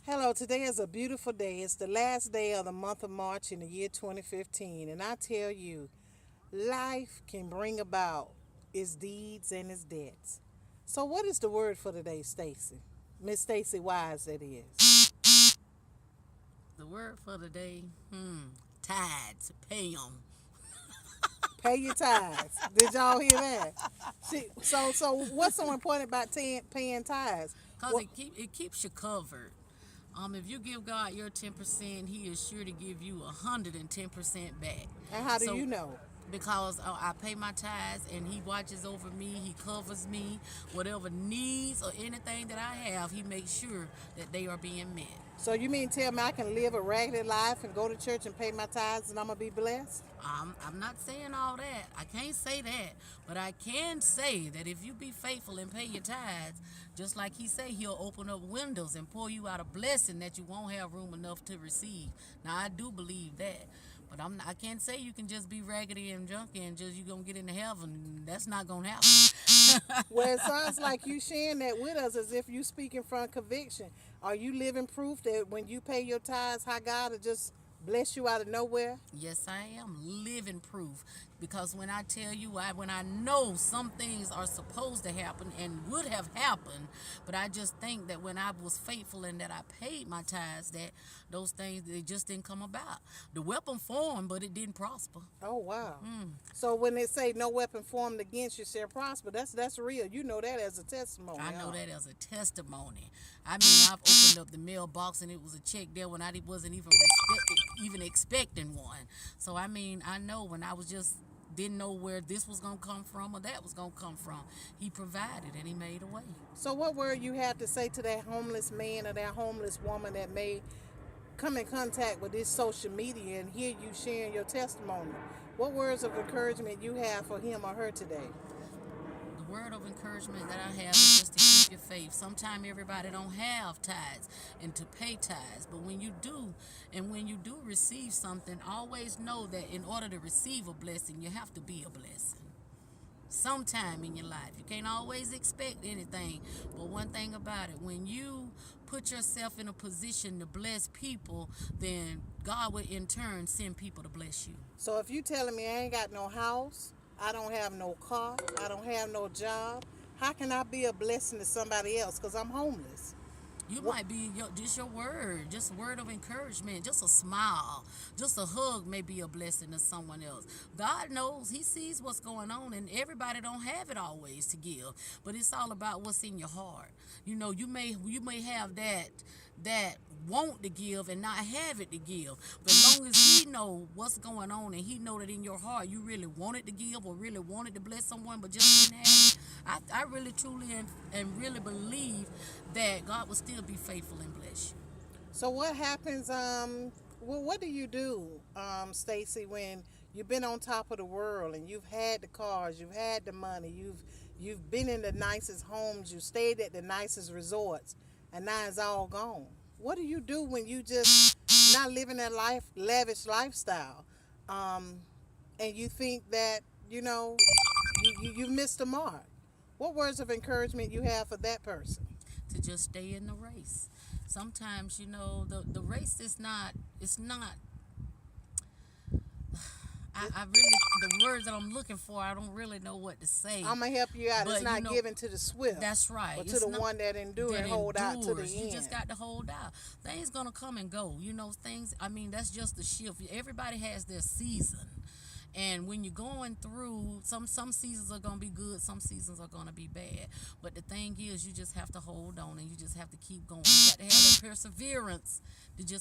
Hello, today is a beautiful day. It's the last day of the month of March in the year 2015. And I tell you, life can bring about its deeds and its debts. So, what is the word for today, Stacy? Miss Stacy Wise, that is. The word for the day, tithes, pay them. Pay your tithes. Did y'all hear that? So what's so important about paying tithes? Cause What, it keeps you covered. If you give God your 10%, He is sure to give you 110% back. and how do So you know? because I pay my tithes and He watches over me, He covers me, whatever needs or anything that I have, He makes sure that they are being met. So, you mean tell me I can live a ragged life and go to church and pay my tithes and I'm going to be blessed? I'm not saying all that. I can't say that. But I can say that if you be faithful and pay your tithes, just like he say, he'll open up windows and pour you out a blessing that you won't have room enough to receive. Now, I do believe that. But I can't say you can just be raggedy and junky and just you going to get into heaven. That's not going to happen. Well, it sounds like you sharing that with us as if you speaking from conviction. Are you living proof that when you pay your tithes, how God will just bless you out of nowhere? Yes, I am living proof because when I tell you, when I know some things are supposed to happen and would have happened, but I just think that when I was faithful and that I paid my tithes, that those things they just didn't come about. The weapon formed, but it didn't prosper. Oh wow! So when they say no weapon formed against you shall prosper, that's real. You know that as a testimony. I know Huh? that as a testimony. I mean, I've opened up the mailbox and it was a check there when I wasn't even expecting one. So I mean, I know when I was just didn't know where this was gonna come from or that was gonna come from. He provided and he made a way. So what word you have to say to that homeless man or that homeless woman that may come in contact with this social media and hear you sharing your testimony? What words of encouragement you have for him or her today? The word of encouragement that I have is just to keep your faith. Sometimes everybody don't have tithes and to pay tithes, but when you do, and when you do receive something, always know that in order to receive a blessing, you have to be a blessing. Sometime in your life, you can't always expect anything, but one thing about it, when you put yourself in a position to bless people, then God will in turn send people to bless you. So if you telling me I ain't got no house, I don't have no car, I don't have no job, how can I be a blessing to somebody else? Because I'm homeless. You What? might be just your word, just a word of encouragement, just a smile, just a hug may be a blessing to someone else. God knows, He sees what's going on, and everybody don't have it always to give. But it's all about what's in your heart. You may have that want to give and not have it to give. But as long as He know what's going on and He know that in your heart you really wanted to give or really wanted to bless someone but just didn't have it, I really truly and really believe that God will still be faithful and bless you. So what happens? What do you do, Stacy, when you've been on top of the world and you've had the cars, you've had the money, you've been in the nicest homes, you stayed at the nicest resorts, and now it's all gone. What do you do when you just not living that lavish lifestyle, um, and you think that you missed the mark? What words of encouragement you have for that person? To just stay in the race. Sometimes, the race is not, it's not, I really, the words that I'm looking for, I don't really know what to say. I'm gonna help you out. It's But not given to the swift, that's right. but to It's the not one that endure that and hold out to the endures. You just end. got to hold out. Things gonna come and go. Things. I mean, that's just the shift. Everybody has their season. And when you're going through, some seasons are gonna be good, some seasons are gonna be bad. But the thing is, you just have to hold on and you just have to keep going. You got to have that perseverance to just